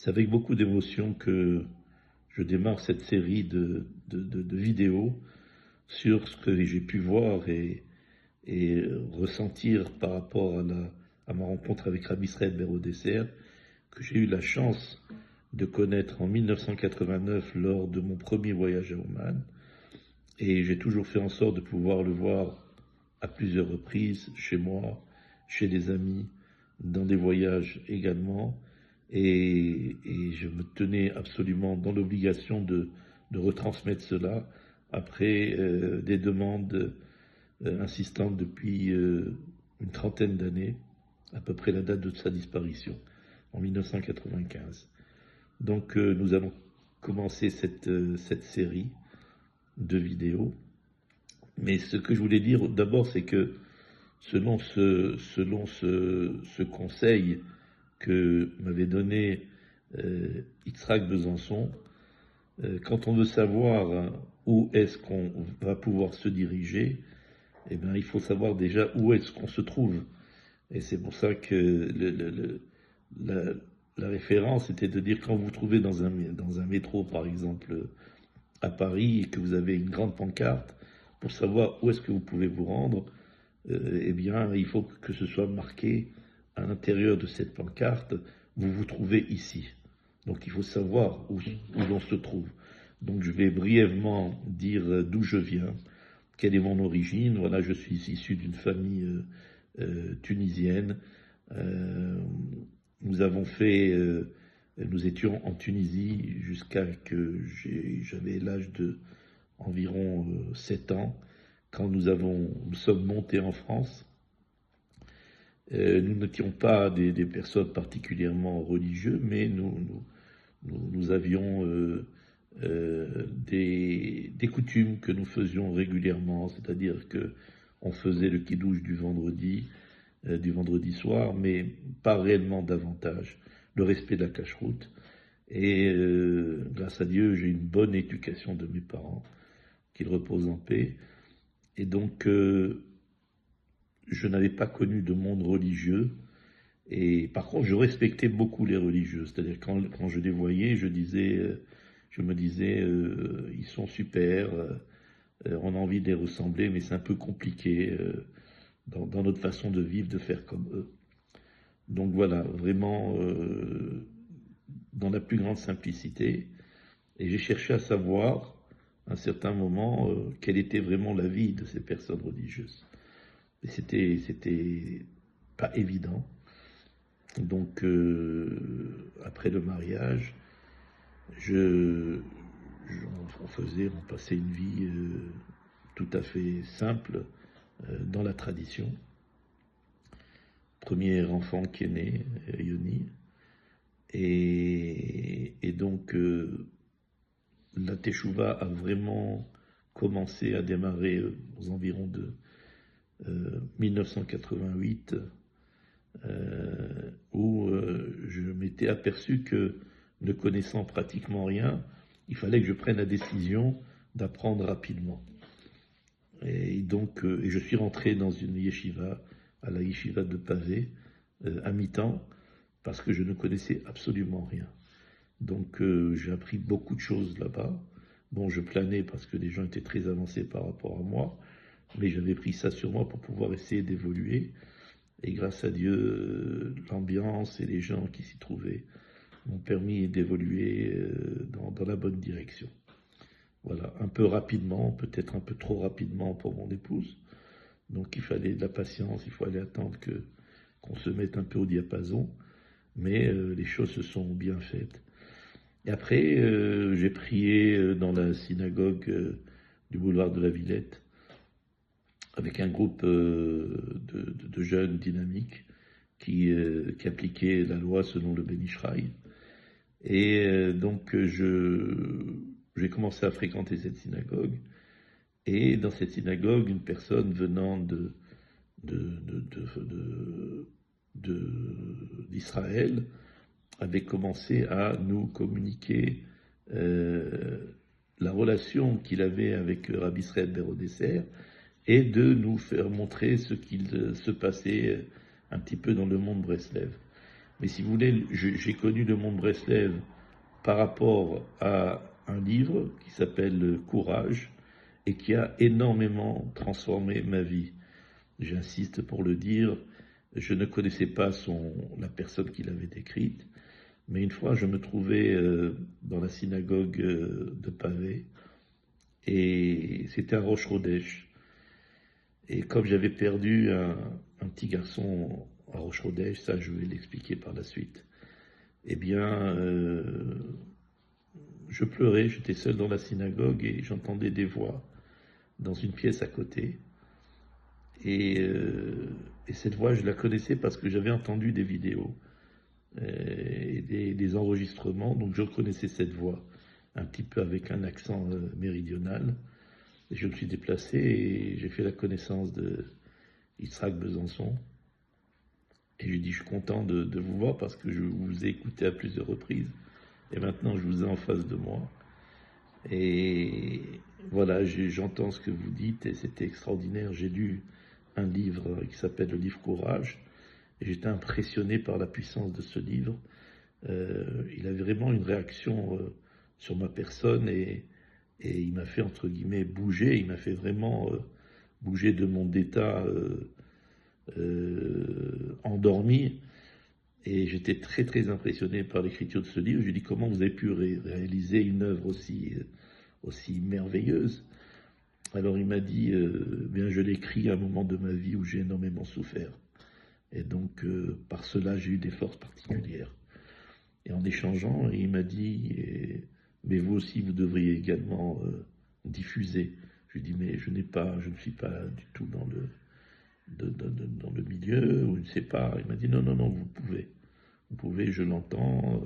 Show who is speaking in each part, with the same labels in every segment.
Speaker 1: C'est avec beaucoup d'émotion que je démarre cette série de vidéos sur ce que j'ai pu voir et ressentir par rapport à ma rencontre avec Rabbi Israël Berodesser, que j'ai eu la chance de connaître en 1989 lors de mon premier voyage à Oman. Et j'ai toujours fait en sorte de pouvoir le voir à plusieurs reprises, chez moi, chez des amis, dans des voyages également. Et je me tenais absolument dans l'obligation de retransmettre cela après des demandes insistantes depuis une trentaine d'années, à peu près la date de sa disparition, en 1995. Donc nous allons commencer cette série de vidéos. Mais ce que je voulais dire d'abord, c'est que selon ce conseil que m'avait donné Yitzhak Besançon, quand on veut savoir où est-ce qu'on va pouvoir se diriger, eh bien, il faut savoir déjà où est-ce qu'on se trouve. Et c'est pour ça que la, la référence était de dire quand vous vous trouvez dans un métro, par exemple, à Paris, et que vous avez une grande pancarte, pour savoir où est-ce que vous pouvez vous rendre, eh bien, il faut que ce soit marqué à l'intérieur de cette pancarte, vous vous trouvez ici. Donc il faut savoir où l'on se trouve. Donc je vais brièvement dire d'où je viens, quelle est mon origine. Voilà, je suis issu d'une famille tunisienne. Nous avons fait, nous étions en Tunisie jusqu'à que j'avais l'âge de environ 7 ans, quand nous sommes montés en France. Nous n'étions pas des personnes particulièrement religieuses, mais nous avions des coutumes que nous faisions régulièrement, c'est-à-dire que on faisait le kidouche du vendredi soir, mais pas réellement davantage, le respect de la cacheroute. Et grâce à Dieu, j'ai une bonne éducation de mes parents, qu'ils reposent en paix. Et donc, je n'avais pas connu de monde religieux. Et par contre, je respectais beaucoup les religieux. C'est-à-dire, quand je les voyais, je me disais, ils sont super, on a envie de les ressembler, mais c'est un peu compliqué dans notre façon de vivre, de faire comme eux. Donc voilà, vraiment dans la plus grande simplicité. Et j'ai cherché à savoir, à un certain moment, quelle était vraiment la vie de ces personnes religieuses. Et c'était pas évident. Donc, après le mariage, on passait une vie tout à fait simple dans la tradition. Premier enfant qui est né, Yoni. Et donc, la Teshuvah a vraiment commencé à démarrer aux environs de 1988, où je m'étais aperçu que, ne connaissant pratiquement rien, il fallait que je prenne la décision d'apprendre rapidement. Et donc, et je suis rentré dans une yeshiva, à la yeshiva de Pavé, à mi-temps, parce que je ne connaissais absolument rien. Donc j'ai appris beaucoup de choses là-bas. Bon, je planais parce que les gens étaient très avancés par rapport à moi, mais j'avais pris ça sur moi pour pouvoir essayer d'évoluer. Et grâce à Dieu, l'ambiance et les gens qui s'y trouvaient m'ont permis d'évoluer dans la bonne direction. Voilà, un peu rapidement, peut-être un peu trop rapidement pour mon épouse. Donc il fallait de la patience, il fallait attendre qu'on se mette un peu au diapason. Mais les choses se sont bien faites. Et après, j'ai prié dans la synagogue du boulevard de la Villette, avec un groupe de jeunes dynamiques qui appliquaient la loi selon le Ben Ishraï. Et donc, j'ai commencé à fréquenter cette synagogue. Et dans cette synagogue, une personne venant d'Israël avait commencé à nous communiquer la relation qu'il avait avec Rabbi Israël Berodesser et de nous faire montrer ce qu'il se passait un petit peu dans le monde Breslev. Mais si vous voulez, j'ai connu le monde Breslev par rapport à un livre qui s'appelle Courage et qui a énormément transformé ma vie. J'insiste pour le dire, je ne connaissais pas la personne qui l'avait décrite, mais une fois je me trouvais dans la synagogue de Pavé, et c'était à Rosh Chodesh. Et comme j'avais perdu un petit garçon à Rosh Chodesh, ça je vais l'expliquer par la suite, eh bien, je pleurais, j'étais seul dans la synagogue et j'entendais des voix dans une pièce à côté. Et cette voix, je la connaissais parce que j'avais entendu des vidéos et des enregistrements, donc je reconnaissais cette voix, un petit peu avec un accent méridional. Et je me suis déplacé et j'ai fait la connaissance de Yitzhak Besançon. Et je lui ai dit, je suis content de vous voir parce que je vous ai écouté à plusieurs reprises. Et maintenant, je vous ai en face de moi. Et voilà, j'entends ce que vous dites et c'était extraordinaire. J'ai lu un livre qui s'appelle le livre Courage et j'étais impressionné par la puissance de ce livre. Il avait vraiment une réaction sur ma personne et il m'a fait entre guillemets bouger. Il m'a fait vraiment bouger de mon état endormi. Et j'étais très très impressionné par l'écriture de ce livre. Je lui ai dit comment vous avez pu réaliser une œuvre aussi merveilleuse. Alors il m'a dit, bien je l'écris à un moment de ma vie où j'ai énormément souffert. Et donc par cela j'ai eu des forces particulières. Et en échangeant, il m'a dit, mais vous aussi vous devriez également diffuser. Je lui ai dit, mais je ne suis pas du tout dans le milieu, ou je ne sais pas. Il m'a dit, non, non, non, vous pouvez, je l'entends,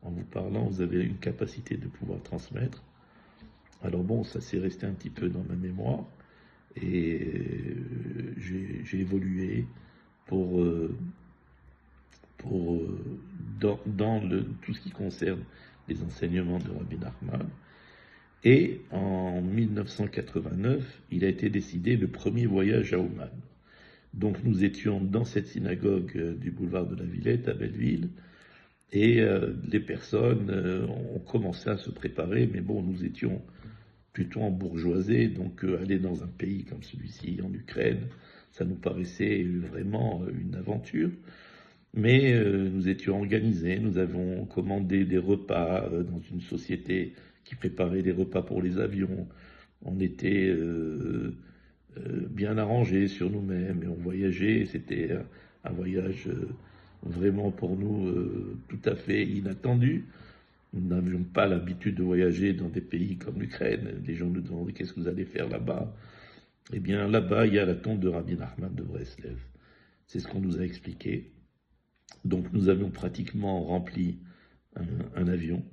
Speaker 1: en vous parlant, vous avez une capacité de pouvoir transmettre. Alors bon, ça s'est resté un petit peu dans ma mémoire, et j'ai évolué pour dans tout ce qui concerne les enseignements de Rabbi Nachman. Et en 1989, il a été décidé le premier voyage à Ouman. Donc nous étions dans cette synagogue du boulevard de la Villette à Belleville, et les personnes ont commencé à se préparer, mais bon, nous étions plutôt en bourgeoisie, donc aller dans un pays comme celui-ci, en Ukraine, ça nous paraissait vraiment une aventure. Mais nous étions organisés, nous avons commandé des repas dans une société qui préparait des repas pour les avions. On était bien arrangés sur nous-mêmes et on voyageait. C'était un voyage vraiment pour nous tout à fait inattendu. Nous n'avions pas l'habitude de voyager dans des pays comme l'Ukraine. Les gens nous demandaient qu'est-ce que vous allez faire là-bas. Eh bien là-bas, il y a la tombe de Rabbi Nachman de Breslev. C'est ce qu'on nous a expliqué. Donc nous avions pratiquement rempli un avion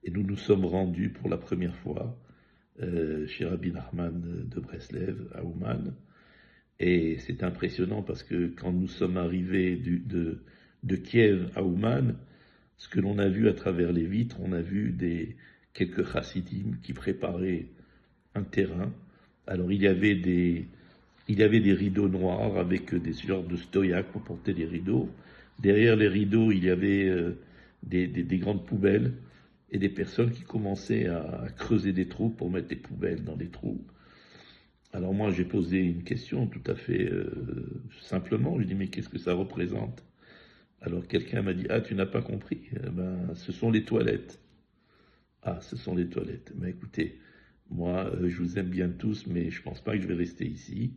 Speaker 1: et nous nous sommes rendus pour la première fois chez Rabbi Nachman de Breslev à Ouman. Et c'est impressionnant parce que quand nous sommes arrivés de Kiev à Ouman, ce que l'on a vu à travers les vitres, on a vu quelques chassidim qui préparaient un terrain. Alors il y avait des rideaux noirs avec des genres de stoïaques pour porter des rideaux. Derrière les rideaux, il y avait des grandes poubelles et des personnes qui commençaient à creuser des trous pour mettre des poubelles dans les trous. Alors moi, j'ai posé une question tout à fait simplement. Je dis, mais qu'est-ce que ça représente? Alors quelqu'un m'a dit, ah, tu n'as pas compris? Ce sont les toilettes. Ah, ce sont les toilettes. Mais écoutez, moi, je vous aime bien tous, mais je ne pense pas que je vais rester ici.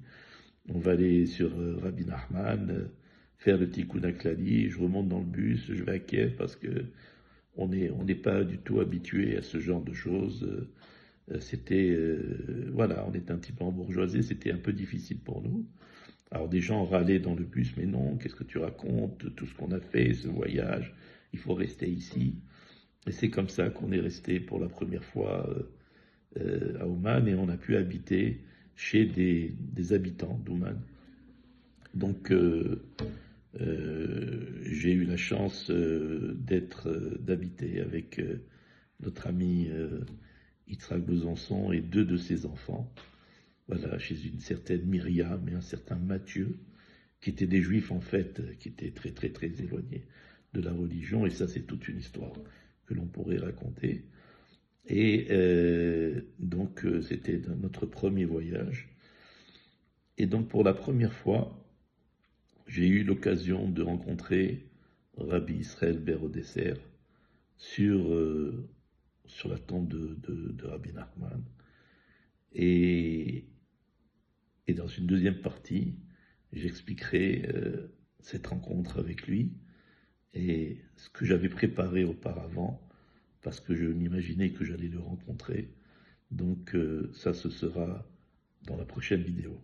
Speaker 1: On va aller sur Rabbi Nachman, faire le Tikkun HaKlali, je remonte dans le bus, je vais à Kiev parce que on n'est pas du tout habitué à ce genre de choses. Voilà, on était un petit peu en bourgeoisie, c'était un peu difficile pour nous. Alors des gens râlaient dans le bus, mais non, qu'est-ce que tu racontes, tout ce qu'on a fait, ce voyage, il faut rester ici. Et c'est comme ça qu'on est resté pour la première fois à Ouman et on a pu habiter chez des habitants d'Ouman. Donc j'ai eu la chance d'habiter avec notre ami Yitzhak Besançon et deux de ses enfants. Voilà, chez une certaine Myriam et un certain Mathieu, qui étaient des juifs en fait, qui étaient très très très éloignés. de la religion, et ça c'est toute une histoire que l'on pourrait raconter. Et donc c'était notre premier voyage. Et donc pour la première fois, j'ai eu l'occasion de rencontrer Rabbi Israël Ber Odesser sur la tombe de Rabbi Nachman. Et dans une deuxième partie, j'expliquerai cette rencontre avec lui et ce que j'avais préparé auparavant, parce que je m'imaginais que j'allais le rencontrer. Donc ça, ce sera dans la prochaine vidéo.